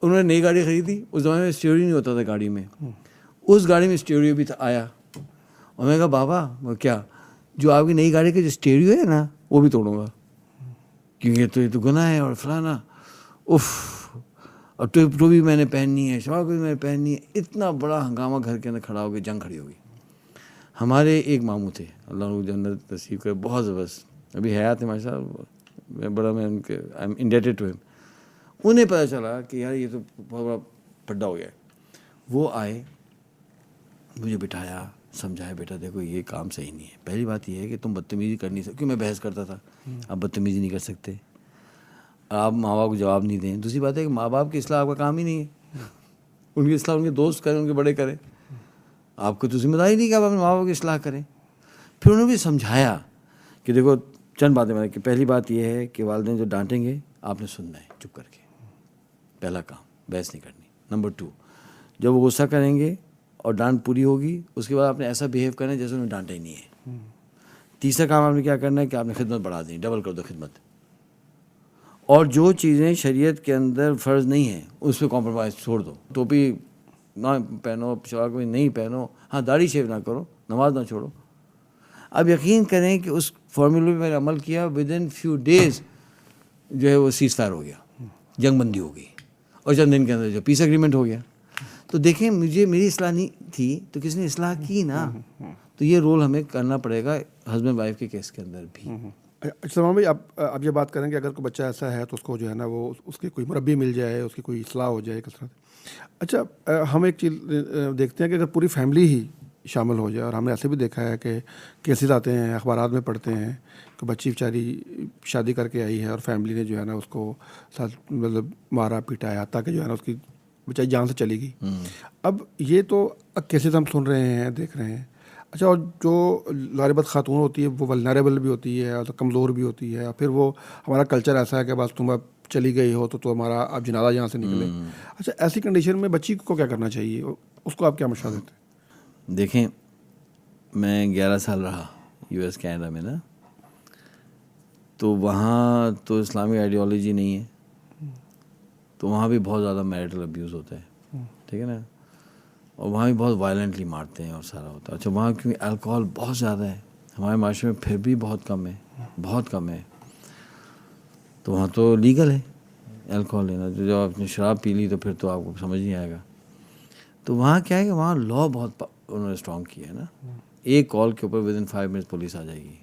[SPEAKER 1] انہوں نے نئی گاڑی خریدی, اس زمانے میں اسٹیریو نہیں ہوتا تھا گاڑی میں, اس گاڑی میں اسٹیریو بھی آیا. اور میں نے کہا بابا کیا, جو آپ کی نئی گاڑی کا جو اسٹیریو ہے نا وہ بھی توڑوں گا, کیونکہ یہ تو گناہ ہے اور فلانا. اور ٹوپی میں نے پہننی ہے, شلوار بھی میں نے پہننی ہے. اتنا بڑا ہنگامہ گھر کے اندر کھڑا ہو گیا, جنگ کھڑی ہوگی. ہمارے ایک ماموں تھے, اللہ ان کو جنت نصیب کرے, بہت زبردست, ابھی حیات ہے ماشاء اللہ, میں ان کے آئی ایم انڈیٹڈ ٹو ہم. انہیں پتہ چلا کہ یار یہ تو بہت بڑا پھڈا ہو گیا. وہ آئے, مجھے بٹھایا, سمجھایا, بیٹا دیکھو یہ کام صحیح نہیں ہے. پہلی بات یہ ہے کہ تم بدتمیزی کر نہیں سکتے, کیوں میں بحث کرتا تھا, آپ بدتمیزی نہیں کر سکتے, آپ ماں باپ کو جواب نہیں دیں. دوسری بات ہے کہ ماں باپ کی اصلاح آپ کا کام ہی نہیں ہے, ان کی اصلاح ان کے دوست کریں, ان کے بڑے کریں. آپ کو تو ذمہ داری نہیں کہ آپ اپنے ماں باپ کی اصلاح کریں. پھر انہوں نے بھی سمجھایا کہ دیکھو چند باتیں میں نے, کہ پہلی بات یہ ہے کہ والدین جو ڈانٹیں گے آپ نے سننا ہے چپ کر کے, پہلا کام, بحث نہیں کرنی. نمبر 2, جب وہ غصہ کریں گے اور ڈانٹ پوری ہوگی اس کے بعد آپ نے ایسا بیہیو کرنا ہے جیسے انہوں نے ڈانٹا ہی نہیں ہے. تیسرا کام آپ نے کیا کرنا ہے کہ آپ نے خدمت بڑھا دیں, ڈبل کر دو خدمت. اور جو چیزیں شریعت کے اندر فرض نہیں ہیں اس پہ کمپرومائز چھوڑ دو. ٹوپی نہ پہنو, شلوار کمیض نہیں پہنو, ہاں داڑھی شیو نہ کرو, نماز نہ چھوڑو. اب یقین کریں کہ اس فارمولے پہ میں نے عمل کیا, ود ان فیو ڈیز جو ہے وہ سیز فائر ہو گیا, جنگ بندی ہو گئی, اور چند دن کے اندر جو پیس ایگریمنٹ ہو گیا. تو دیکھیں میری اصلاح نہیں تھی تو کس نے اصلاح کی نا. تو یہ رول ہمیں کرنا پڑے گا ہسبینڈ وائف کے کیس کے اندر بھی.
[SPEAKER 2] اچھا ماما بھائی, آپ یہ بات کریں کہ اگر کوئی بچہ ایسا ہے تو اس کو جو ہے نا وہ اس کی کوئی مربی مل جائے, اس کی کوئی اصلاح ہو جائے کثرت. اچھا ہم ایک چیز دیکھتے ہیں کہ اگر پوری فیملی ہی شامل ہو جائے, اور ہم نے ایسے بھی دیکھا ہے کہ کیسز آتے ہیں, اخبارات میں پڑھتے ہیں کہ بچی بیچاری شادی کر کے آئی ہے اور فیملی نے جو ہے نا اس کو ساتھ مطلب مارا پیٹایا تاکہ جو ہے نا اس کی بیچاری جان سے چلی گئی. اب یہ تو کیسز ہم سن رہے ہیں, دیکھ رہے ہیں. اچھا, اور جو لاربت خاتون ہوتی ہے وہ ولنریبل بھی ہوتی ہے اور کمزور بھی ہوتی ہے, اور پھر وہ ہمارا کلچر ایسا ہے کہ بس تم اب چلی گئی ہو تو ہمارا اب جنازہ یہاں سے نکلے. اچھا, ایسی کنڈیشن میں بچی کو کیا کرنا چاہیے, اس کو آپ کیا مشورہ دیتے ہیں؟
[SPEAKER 1] دیکھیں, میں 11 سال رہا یو ایس کینیڈا میں نا, تو وہاں تو اسلامی آئیڈیالوجی نہیں ہے, تو وہاں بھی بہت زیادہ میرٹل ابیوز ہوتا ہے, ٹھیک ہے نا, اور وہاں بھی بہت وائلنٹلی مارتے ہیں اور سارا ہوتا ہے. اچھا, وہاں کیونکہ الکوہول بہت زیادہ ہے, ہمارے معاشرے میں پھر بھی بہت کم ہے, بہت کم ہے. تو وہاں تو لیگل ہے الکوہول لینا, جو آپ نے شراب پی لی تو پھر تو آپ کو سمجھ نہیں آئے گا. تو وہاں کیا ہے کہ وہاں لا بہت انہوں نے اسٹرانگ کیا ہے نا, ایک کال کے اوپر ود ان 5 منٹس پولیس آ جائے گی,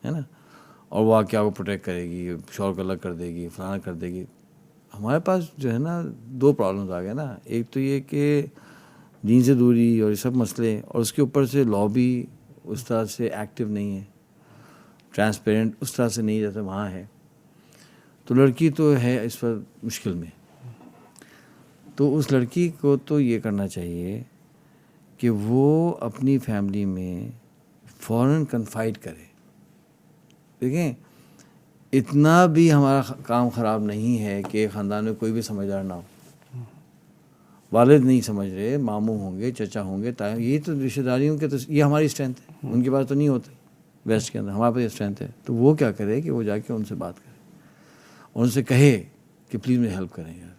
[SPEAKER 1] ہے نا, اور وہ کیا کو پروٹیکٹ کرے گی, شور کو الگ کر دے گی, فلانا کر دے گی. ہمارے پاس جو ہے نا 2 پرابلمس آ گئے نا, ایک تو یہ کہ دین سے دوری اور یہ سب مسئلے, اور اس کے اوپر سے لا بھی اس طرح سے ایکٹیو نہیں ہے, ٹرانسپیرنٹ اس طرح سے نہیں جیسے وہاں ہے. تو لڑکی تو ہے اس پر مشکل میں. تو اس لڑکی کو تو یہ کرنا چاہیے کہ وہ اپنی فیملی میں فوراً کنفائڈ کرے. دیکھیں, اتنا بھی ہمارا کام خراب نہیں ہے کہ خاندان میں کوئی بھی سمجھدار نہ ہو. والد نہیں سمجھ رہے, ماموں ہوں گے, چچا ہوں گے, یہ تو رشتہ داریوں کے, تو یہ ہماری اسٹرینتھ ہے, ان کے پاس تو نہیں ہوتے ویسٹ کے اندر, ہمارے پاس اسٹرینتھ ہے. تو وہ کیا کرے کہ وہ جا کے ان سے بات کرے اور ان سے کہے کہ پلیز مجھے ہیلپ کریں یار,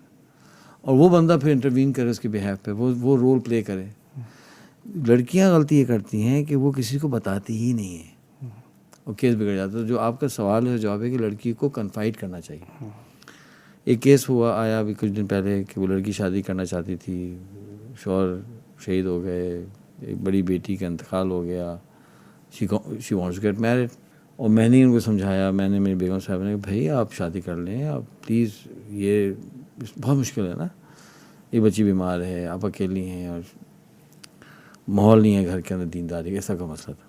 [SPEAKER 1] اور وہ بندہ پھر انٹروین کرے اس کے بہیف پہ, وہ رول پلے کرے. لڑکیاں غلطی یہ کرتی ہیں کہ وہ کسی کو بتاتی ہی نہیں ہیں اور کیس بگڑ جاتا ہے. تو جو آپ کا سوال ہے جواب ہے کہ لڑکی کو کنفائڈ کرنا چاہیے. ایک کیس آیا ابھی کچھ دن پہلے کہ وہ لڑکی شادی کرنا چاہتی تھی, شوہر شہید ہو گئے, ایک بڑی بیٹی کا انتقال ہو گیا, she wants to get married. اور میں نے ان کو سمجھایا, میں نے میری بیگم صاحب نے کہا بھائی آپ شادی کر لیں, آپ پلیز, یہ بہت مشکل ہے نا, یہ بچی بیمار ہے, آپ اکیلی ہیں, اور ماحول نہیں ہے گھر کے اندر دینداری, ایسا کا مسئلہ تھا.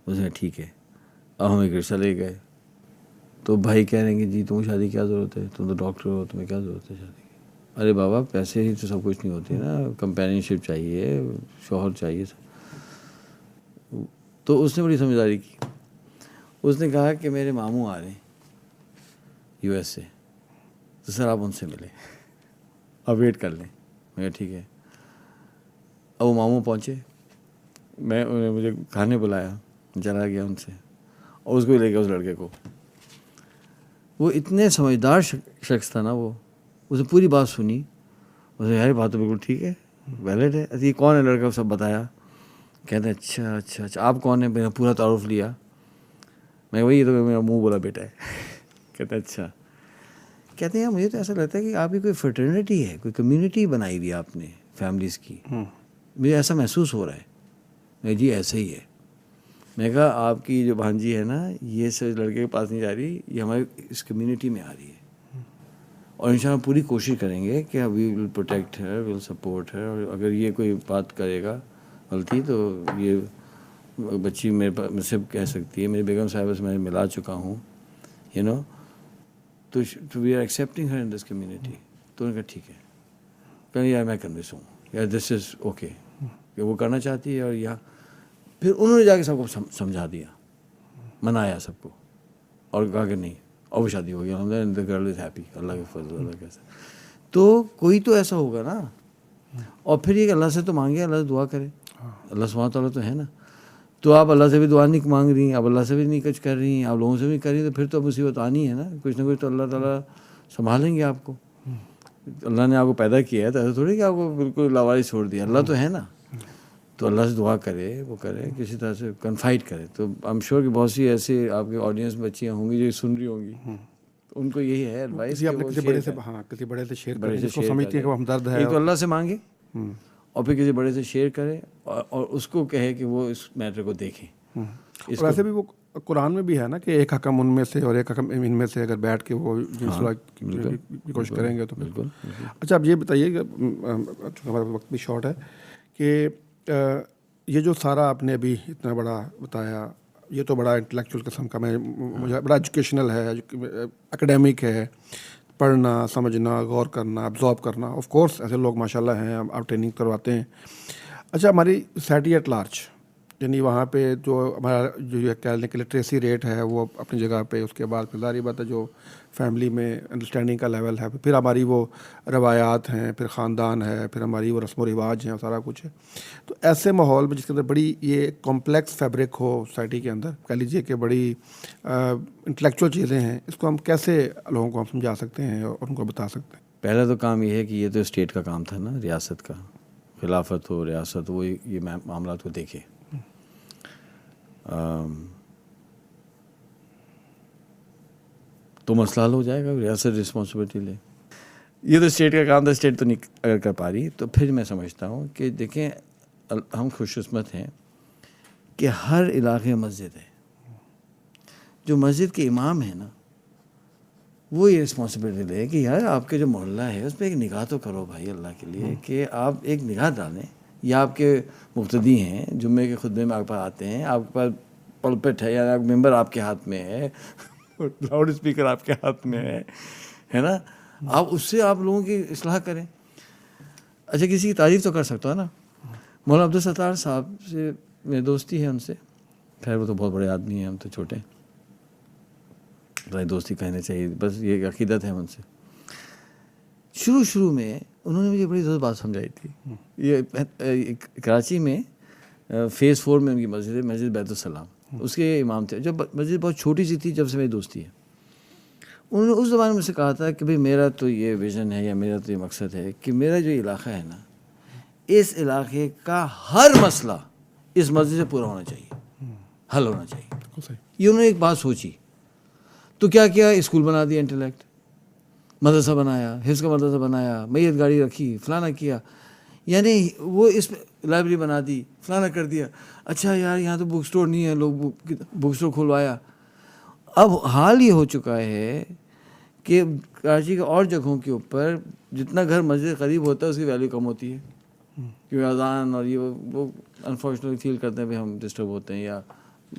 [SPEAKER 1] اس نے ٹھیک ہے, اب ہم ایک رشتہ لے گئے. تو بھائی کہہ رہے ہیں کہ جی تمہیں شادی کیا ضرورت ہے, تم تو ڈاکٹر ہو, تمہیں کیا ضرورت ہے شادی کی. ارے بابا پیسے ہی تو سب کچھ نہیں ہوتی نا, کمپینین شپ چاہیے, شوہر چاہیے. تو اس نے بڑی سمجھداری کی. اس نے کہا کہ میرے ماموں آ رہے ہیں یو ایس سے, تو سر آپ ان سے ملیں, آپ ویٹ کر لیں. میں کہا ٹھیک ہے. اب وہ ماموں پہنچے, میں انہیں مجھے کھانے بلایا, چلا گیا ان سے, اور اس کو لے گیا اس لڑکے کو. وہ اتنے سمجھدار شخص تھا نا, وہ اس نے پوری بات سنی, اسے یار بات تو بالکل ٹھیک ہے, ویلڈ ہے. یہ کون ہے لڑکا, سب بتایا. کہتے ہیں اچھا اچھا اچھا آپ کون ہیں, میں نے پورا تعارف لیا. میں وہی تو میرا منہ بولا بیٹا ہے. کہتے ہیں اچھا. کہتے ہیں مجھے تو ایسا لگتا ہے کہ آپ کی کوئی فرٹرنیٹی ہے, کوئی کمیونٹی بنائی ہوئی ہے آپ نے فیملیز کی, مجھے ایسا محسوس ہو رہا ہے. میں جی ایسا ہی ہے. میں کہا آپ کی جو بھانجی ہے نا, یہ سب لڑکے کے پاس نہیں جا رہی, یہ ہمارے اس کمیونٹی میں آ رہی ہے, اور انشاءاللہ پوری کوشش کریں گے کہ وی will protect her, will support ہر, اور اگر یہ کوئی بات کرے گا غلطی تو یہ بچی مجھ سے کہہ سکتی ہے, میری بیگم صاحبہ سے میں ملا چکا ہوں, یو نو, تو we are accepting her in this community. تو انہوں نے کہا ٹھیک ہے. کہ یار میں کنوینس ہوں, یار دس از اوکے, کہ وہ کرنا چاہتی ہے. اور یا پھر انہوں نے جا کے سب کو سمجھا دیا, منایا سب کو, اور کہا کہ نہیں, اور وہ شادی ہو گئی. الحمد للہ گرل از ہیپی, اللہ کے فضل, اللہ کیسا. تو کوئی تو ایسا ہوگا نا. اور پھر یہ کہ اللہ سے تو مانگے, اللہ سے دعا کرے, اللہ سبحانہ تعالیٰ تو ہے نا. تو آپ اللہ سے بھی دعا نہیں مانگ رہی ہیں, آپ اللہ سے بھی نہیں کچھ کر رہی ہیں, آپ لوگوں سے بھی کر رہی ہیں, تو پھر تو مصیبت آنی ہے نا. کچھ نہ کچھ تو اللہ تعالیٰ سنبھالیں گے آپ کو. اللہ نے آپ کو پیدا کیا ہے تو ایسا تھوڑی کہ آپ کو بالکل لاوارث چھوڑ دیا. اللہ تو ہے نا. تو اللہ سے دعا کرے, وہ کرے, کسی طرح سے کنفائڈ کرے. تو آئی ایم شیور کہ بہت سی ایسے آپ کے آڈینس میں بچیاں ہوں گی جو سن رہی ہوں گی, ان کو یہی ہے ایڈوائس کہ وہ
[SPEAKER 2] کسی بڑے سے شیئر
[SPEAKER 1] بڑے
[SPEAKER 2] کریں
[SPEAKER 1] سے
[SPEAKER 2] جس کو
[SPEAKER 1] شیئر
[SPEAKER 2] سمجھتی ہے کہ وہ ہمدرد ہے.
[SPEAKER 1] ایک تو اللہ سے مانگے, اور پھر کسی بڑے سے شیئر کرے, اور اس کو کہے کہ وہ اس میٹر کو دیکھیں.
[SPEAKER 2] اور ایسے بھی وہ قرآن میں بھی ہے نا کہ ایک حکم ان میں سے اور ایک حکم ان میں سے اگر بیٹھ کے وہ صلاح کی کوشش کریں گے تو
[SPEAKER 1] بالکل.
[SPEAKER 2] اچھا اب یہ بتائیے کہ ہمارا وقت بھی شارٹ ہے, کہ یہ جو سارا آپ نے ابھی اتنا بڑا بتایا, یہ تو بڑا انٹلیکچوئل قسم کا, مجھے بڑا ایجوکیشنل ہے, اکیڈیمک ہے, پڑھنا سمجھنا غور کرنا ابزارب کرنا. آف کورس ایسے لوگ ماشاء اللہ ہیں, آپ ٹریننگ کرواتے ہیں. اچھا ہماری سوسائٹی ایٹ لارج, یعنی وہاں پہ جو ہمارا جو یہ کہہ لیں کہ لٹریسی ریٹ ہے وہ اپنی جگہ پہ, اس کے بعد پھر ظاہری بات ہے جو فیملی میں انڈرسٹینڈنگ کا لیول ہے, پھر ہماری وہ روایات ہیں, پھر خاندان ہے, پھر ہماری وہ رسم و رواج ہیں, سارا کچھ ہے. تو ایسے ماحول میں جس کے اندر بڑی یہ کمپلیکس فیبرک ہو سوسائٹی کے اندر, کہہ لیجیے کہ بڑی انٹلیکچوئل چیزیں ہیں, اس کو ہم کیسے لوگوں کو ہم سمجھا سکتے ہیں اور ان کو بتا سکتے ہیں؟
[SPEAKER 1] پہلا تو کام یہ ہے کہ یہ تو اسٹیٹ کا کام تھا نا, ریاست کا, خلافت ہو ریاست, وہ یہ معاملات کو دیکھے. تو مسئلہ حل ہو جائے گا, ریاست رسپانسبلٹی لے. یہ تو اسٹیٹ کا کام تھا, اسٹیٹ تو نہیں اگر کر پا رہی, تو پھر میں سمجھتا ہوں کہ دیکھیں ہم خوش قسمت ہیں کہ ہر علاقے میں مسجد ہے. جو مسجد کے امام ہیں نا, وہ یہ رسپانسبلٹی لے کہ یار آپ کے جو محلہ ہے اس پہ ایک نگاہ تو کرو بھائی, اللہ کے لیے, کہ آپ ایک نگاہ ڈالیں. یا آپ کے مقتدی ہیں, جمعے کے خطبے میں آپ کے پاس آتے ہیں, آپ کے پاس پلپٹ ہے یا ممبر آپ کے ہاتھ میں ہے, لاؤڈ اسپیکر آپ کے ہاتھ میں ہے نا, آپ اس سے آپ لوگوں کی اصلاح کریں. اچھا کسی کی تعریف تو کر سکتا ہے نا. مولانا عبدالستار صاحب سے میری دوستی ہے ان سے, خیر وہ تو بہت بڑے آدمی ہیں, ہم تو چھوٹے ہیں, دوستی کہنے چاہیے, بس یہ عقیدت ہے ان سے. شروع میں انہوں نے مجھے بڑی زبردست بات سمجھائی تھی. یہ کراچی میں فیز 4 میں ان کی مسجد ہے, مسجد بیت السلام, اس کے امام تھے. جب مسجد بہت چھوٹی سی تھی, جب سے میری دوستی ہے, انہوں نے اس زمانے میں سے کہا تھا کہ بھائی میرا تو یہ ویژن ہے یا میرا تو یہ مقصد ہے کہ میرا جو علاقہ ہے نا, اس علاقے کا ہر مسئلہ اس مسجد سے پورا ہونا چاہیے, حل ہونا چاہیے. یہ انہوں نے ایک بات سوچی, تو کیا کیا, اسکول بنا دیا, انٹلیکٹ مدرسہ بنایا, حفظ کا مدرسہ بنایا, میت گاڑی رکھی, فلانا کیا, یعنی وہ اس لائبریری بنا دی, فلانا کر دیا. اچھا یار یہاں تو بک سٹور نہیں ہے, لوگ بک سٹور کھلوایا. اب حال یہ ہو چکا ہے کہ کراچی کے اور جگہوں کے اوپر جتنا گھر مسجد قریب ہوتا ہے اس کی ویلیو کم ہوتی ہے, کیونکہ اذان اور یہ وہ انفارچونیٹلی فیل کرتے ہیں کہ ہم ڈسٹرب ہوتے ہیں, یا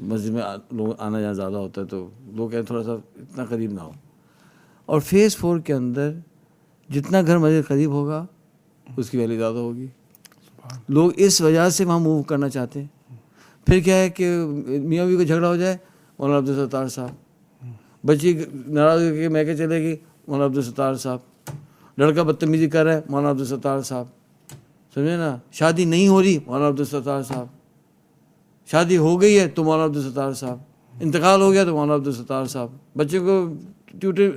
[SPEAKER 1] مسجد میں لوگ آنا جانا زیادہ ہوتا ہے, تو لوگ کہتے ہیں تھوڑا سا اتنا قریب نہ ہو. اور فیز 4 کے اندر جتنا گھر مسجد قریب ہوگا اس کی ویلیو زیادہ ہوگی. لوگ اس وجہ سے وہاں موو کرنا چاہتے ہیں. پھر کیا ہے کہ میاں بیوی کو جھگڑا ہو جائے, مولانا عبدالستار صاحب, بچی ناراض ہو کے میکے چلے گی, مولانا عبدالستار صاحب, لڑکا بدتمیزی کر رہا ہے, مولانا عبدالستار صاحب, سمجھے نا. شادی نہیں ہو رہی مولانا عبدالستار صاحب, شادی ہو گئی ہے تو مولانا عبدالستار صاحب, انتقال ہو گیا تو مولانا عبدالستار صاحب, بچے کو ٹیوٹر.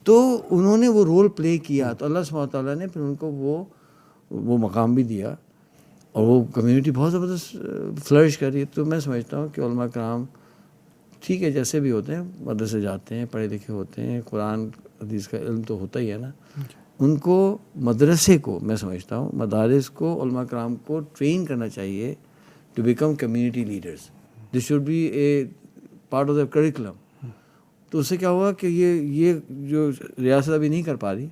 [SPEAKER 1] تو انہوں نے وہ رول پلے کیا, تو اللہ سبحانہ تعالیٰ نے پھر ان کو وہ مقام بھی دیا, اور وہ کمیونٹی بہت زبردست فلرش کر رہی ہے. تو میں سمجھتا ہوں کہ علماء کرام ٹھیک ہے جیسے بھی ہوتے ہیں, مدرسے جاتے ہیں, پڑھے لکھے ہوتے ہیں, قرآن حدیث کا علم تو ہوتا ہی ہے نا, ان کو مدرسے کو, میں سمجھتا ہوں مدارس کو, علماء کرام کو ٹرین کرنا چاہیے to become community leaders. This should be a part of the curriculum. تو اس سے کیا ہوا کہ یہ جو ریاست ابھی نہیں کر پا رہی,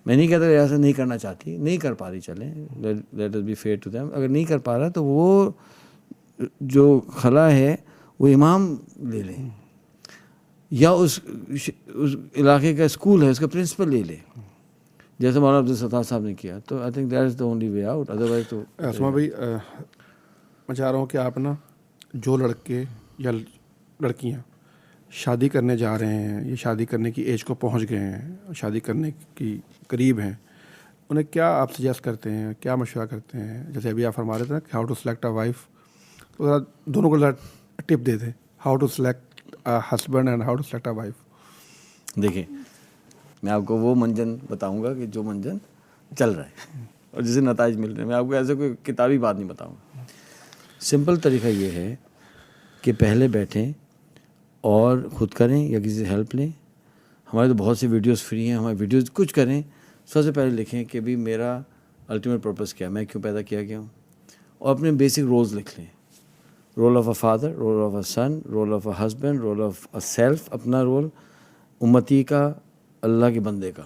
[SPEAKER 1] میں نہیں کہتا ریاست نہیں کرنا چاہتی, نہیں کر پا رہی, چلیں let us be fair to them. اگر نہیں کر پا رہا تو وہ جو خلا ہے وہ امام لے لیں, یا اس علاقے کا اسکول ہے اس کا پرنسپل لے لے, جیسے مولانا عبدالستار صاحب نے کیا. تو I think that is the only way out. Otherwise تو
[SPEAKER 2] اسما بھائی میں چاہ رہا ہوں کہ آپ نا جو لڑکے یا لڑکیاں شادی کرنے جا رہے ہیں یا شادی کرنے کی ایج کو پہنچ گئے ہیں, شادی کرنے کی قریب ہیں, انہیں کیا آپ سجیسٹ کرتے ہیں, کیا مشورہ کرتے ہیں؟ جیسے ابھی آپ فرما رہے تھے نا کہ how to select a wife, تو ذرا دونوں کو ٹپ دے دیں, how to select husband and how to select a wife.
[SPEAKER 1] دیکھیں میں آپ کو وہ منجن بتاؤں گا کہ جو منجن چل رہا ہے اور جسے نتائج مل رہے ہیں. میں آپ کو ایسے کوئی کتابی بات نہیں بتاؤں گا. سمپل طریقہ یہ ہے کہ پہلے بیٹھیں اور خود کریں یا کسی سے ہیلپ لیں. ہمارے تو بہت سی ویڈیوز فری ہیں, ہمارے ویڈیوز کچھ کریں. سب سے پہلے لکھیں کہ بھی میرا الٹیمیٹ پرپز کیا ہے, میں کیوں پیدا کیا گیا ہوں, اور اپنے بیسک رولز لکھ لیں. Role of a father, role of a son, role of a husband, role of a self, اپنا رول, امتی کا, اللہ کے بندے کا.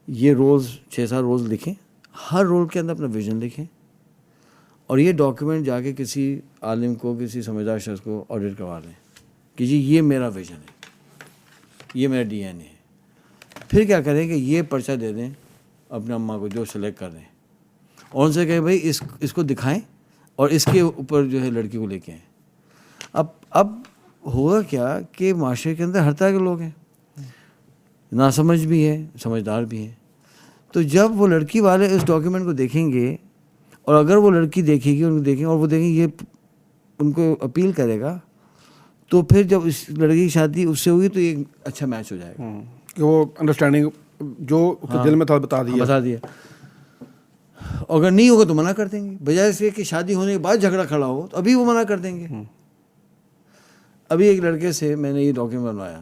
[SPEAKER 1] یہ رولز 6-7 رولز لکھیں, ہر رول کے اندر اپنا ویژن لکھیں, اور یہ ڈاکیومنٹ جا کے کسی عالم کو, کسی سمجھدار شخص کو آڈٹ کروا لیں کہ جی یہ میرا ویژن ہے, یہ میرا ڈی این اے ہے. پھر کیا کریں کہ یہ پرچہ دے دیں اپنے اماں کو جو سلیکٹ کر رہے ہیں, اور ان سے کہیں بھائی اس کو دکھائیں اور اس کے اوپر جو ہے لڑکی کو لے کے آئیں. اب ہوگا کیا کہ معاشرے کے اندر ہر طرح کے لوگ ہیں, ناسمجھ بھی ہیں, سمجھدار بھی ہیں. تو جب وہ لڑکی والے اس ڈاکیومنٹ کو دیکھیں گے, اور اگر وہ لڑکی دیکھے گی, ان کو دیکھیں اور وہ دیکھیں یہ ان کو اپیل کرے گا, تو پھر جب اس لڑکی کی شادی اس سے ہوگی تو یہ اچھا میچ ہو جائے گا.
[SPEAKER 2] کہ وہ انڈرسٹینڈنگ جو دل میں تھا بتا دیا.
[SPEAKER 1] اگر نہیں ہوگا تو منع کر دیں گے, بجائے اس کہ شادی ہونے کے بعد جھگڑا کھڑا ہو تو ابھی وہ منع کر دیں گے. ابھی ایک لڑکے سے میں نے یہ ڈاکیومنٹ بنوایا,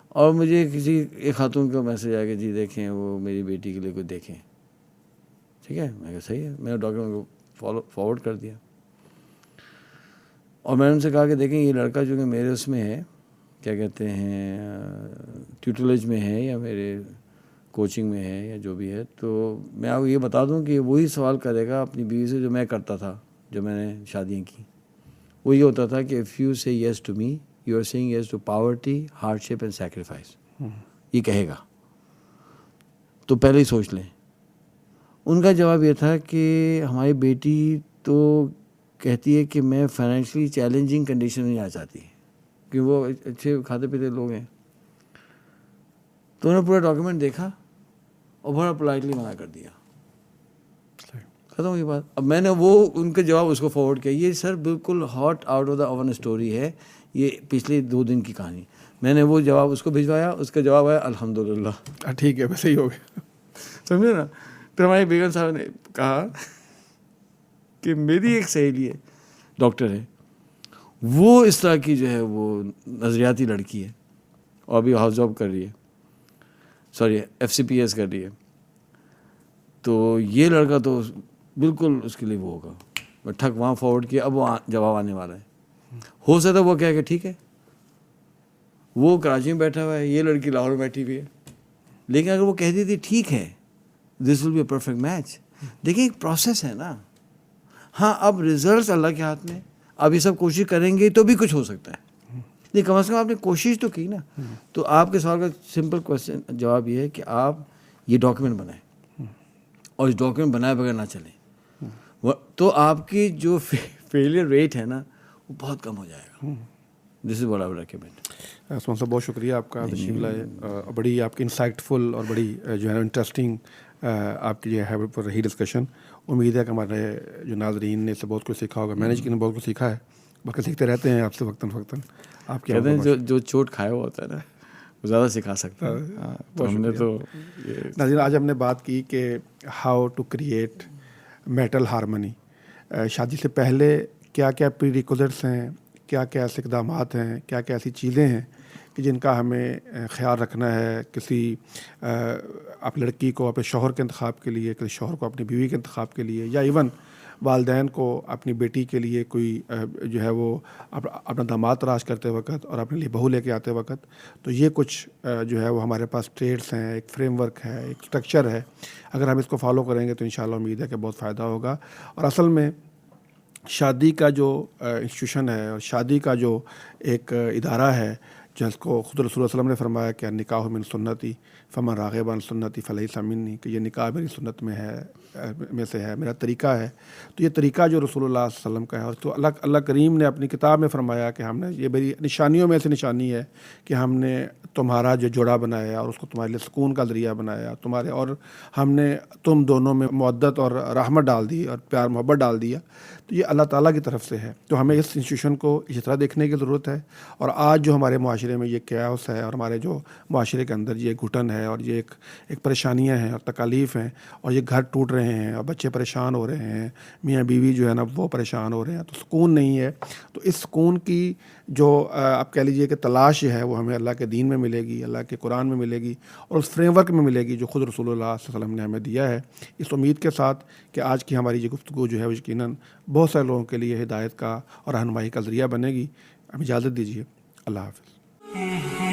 [SPEAKER 1] اور مجھے کسی ایک خاتون کا میسج آیا کہ جی دیکھیں وہ میری بیٹی کے لیے کچھ دیکھیں. ٹھیک ہے, میں کہا صحیح ہے. میں نے ڈاکیومنٹ کو فارورڈ کر دیا, اور میں نے ان سے کہا کہ دیکھیں یہ لڑکا جو کہ میرے اس میں ہے, کیا کہتے ہیں, ٹیوٹریج میں ہے یا میرے کوچنگ میں ہے یا جو بھی ہے, تو میں آپ کو یہ بتا دوں کہ وہی سوال کرے گا اپنی بیوی سے جو میں کرتا تھا جو میں نے شادیاں کی. وہ یہ ہوتا تھا کہ if you say yes to me you are saying yes to poverty, hardship and sacrifice. یہ کہے گا تو پہلے ہی سوچ لیں. ان کا جواب یہ تھا کہ ہماری بیٹی تو کہتی ہے کہ میں فائنینشلی چیلنجنگ کنڈیشن میں نہیں آ چاہتی, کہ وہ اچھے کھاتے پیتے لوگ ہیں. تو انہوں نے پورا ڈاکیومنٹ دیکھا اور بڑا پولائٹلی منع کر دیا. ختم ہوئی بات. اب میں نے وہ ان کے جواب اس کو فارورڈ کیا. یہ سر بالکل hot out of the oven story ہے, یہ پچھلے 2 دن کی کہانی. میں نے وہ جواب اس کو بھجوایا, اس کا جواب آیا الحمدللہ.
[SPEAKER 2] ٹھیک ہے, ویسے ہی ہو گیا.
[SPEAKER 1] سمجھے نا. پھر ہماری بیگم صاحب نے کہا کہ میری ایک سہیلی ہے, ڈاکٹر ہے, وہ اس طرح کی جو ہے وہ نظریاتی لڑکی ہے, اور ابھی ہاؤس جاب کر رہی ہے, سوری FCPS کر رہی ہے. تو یہ لڑکا تو بالکل اس کے لیے وہ ہوگا. میں ٹھک وہاں فارورڈ کیا, اب وہ جواب آنے والا ہے. ہو سکتا ہے وہ کہے کہ ٹھیک ہے, وہ کراچی میں بیٹھا ہوا ہے, یہ لڑکی لاہور میں بیٹھی ہوئی ہے, لیکن اگر وہ کہہ دیتی ٹھیک ہے this will be a perfect match. دیکھیں ایک پروسیس ہے نا. ہاں اب ریزلٹس اللہ کے ہاتھ میں, اب یہ سب کوشش کریں گے تو بھی کچھ ہو سکتا ہے, لیکن کم از کم آپ نے کوشش تو کی نا. تو آپ کے سوال کا سمپل کوشچن جواب یہ ہے کہ آپ یہ ڈاکیومنٹ بنائیں, اور اس ڈاکیومنٹ بنائے بغیر نہ چلیں, تو آپ کی جو فیلئر ریٹ ہے نا وہ بہت کم ہو جائے گا. This is what I would recommend.
[SPEAKER 2] Usman صاحب بہت شکریہ آپ کا تشریف لائے, بڑی آپ کی انسائٹ فل اور بڑی جو ہے انٹرسٹنگ آپ کی جو ہے پر رہی ڈسکشن. امید ہے کہ ہمارے جو ناظرین نے اس سے بہت کچھ سیکھا ہوگا. میں نے جن بہت کچھ سیکھا ہے, بلکہ سیکھتے رہتے ہیں آپ سے وقتاً فوقتاً. آپ
[SPEAKER 1] کہتے ہیں جو چوٹ کھایا ہوا ہوتا ہے نا وہ زیادہ سکھا سکتا ہے. تو ہم نے تو
[SPEAKER 2] ناظرین آج ہم نے بات کی کہ how to create mental harmony. شادی سے پہلے کیا کیا پری ریکوزٹس ہیں, کیا کیا ایسے اقدامات ہیں, کیا کیا ایسی چیزیں ہیں کہ جن کا ہمیں خیال رکھنا ہے کسی اپنی لڑکی کو اپنے شوہر کے انتخاب کے لیے, کسی شوہر کو اپنی بیوی کے انتخاب کے لیے, یا ایون والدین کو اپنی بیٹی کے لیے کوئی جو ہے وہ اپنا داماد تلاش کرتے وقت اور اپنے لیے بہو لے کے آتے وقت. تو یہ کچھ جو ہے وہ ہمارے پاس ٹریڈس ہیں, ایک فریم ورک ہے, ایک اسٹرکچر ہے. اگر ہم اس کو فالو کریں گے تو انشاءاللہ امید ہے کہ بہت فائدہ ہوگا. اور اصل میں شادی کا جو انسٹیٹیوشن ہے اور شادی کا جو ایک ادارہ ہے جس کو خود رسول اللہ صلی اللہ علیہ وسلم نے فرمایا کہ نکاح من سنتی فمن راغب عن سنتی فلیس منی, کہ یہ نکاح میری سنت میں سے ہے, میرا طریقہ ہے. تو یہ طریقہ جو رسول اللہ صلی اللہ علیہ وسلم کا ہے, اور تو اللہ کریم نے اپنی کتاب میں فرمایا کہ ہم نے یہ میری نشانیوں میں سے نشانی ہے کہ ہم نے تمہارا جو جوڑا بنایا اور اس کو تمہارے لیے سکون کا ذریعہ بنایا تمہارے, اور ہم نے تم دونوں میں مودت اور رحمت ڈال دی اور پیار محبت ڈال دیا. تو یہ اللہ تعالیٰ کی طرف سے ہے. تو ہمیں اس انسٹیٹیوشن کو اس طرح دیکھنے کی ضرورت ہے. اور آج جو ہمارے معاشرے میں یہ کیاس ہے اور ہمارے جو معاشرے کے اندر یہ گھٹن ہے اور یہ ایک پریشانیاں ہیں اور تکالیف ہیں, اور یہ گھر ٹوٹ رہے ہیں اور بچے پریشان ہو رہے ہیں, میاں بیوی جو ہے نا وہ پریشان ہو رہے ہیں, تو سکون نہیں ہے. تو اس سکون کی جو آپ کہہ لیجئے کہ تلاش ہے وہ ہمیں اللہ کے دین میں ملے گی, اللہ کے قرآن میں ملے گی, اور اس فریم ورک میں ملے گی جو خود رسول اللہ صلی اللہ علیہ وسلم نے ہمیں دیا ہے. اس امید کے ساتھ کہ آج کی ہماری یہ گفتگو جو ہے وہ یقیناً بہت سارے لوگوں کے لیے ہدایت کا اور رہنمائی کا ذریعہ بنے گی. اب اجازت دیجیے. اللہ حافظ.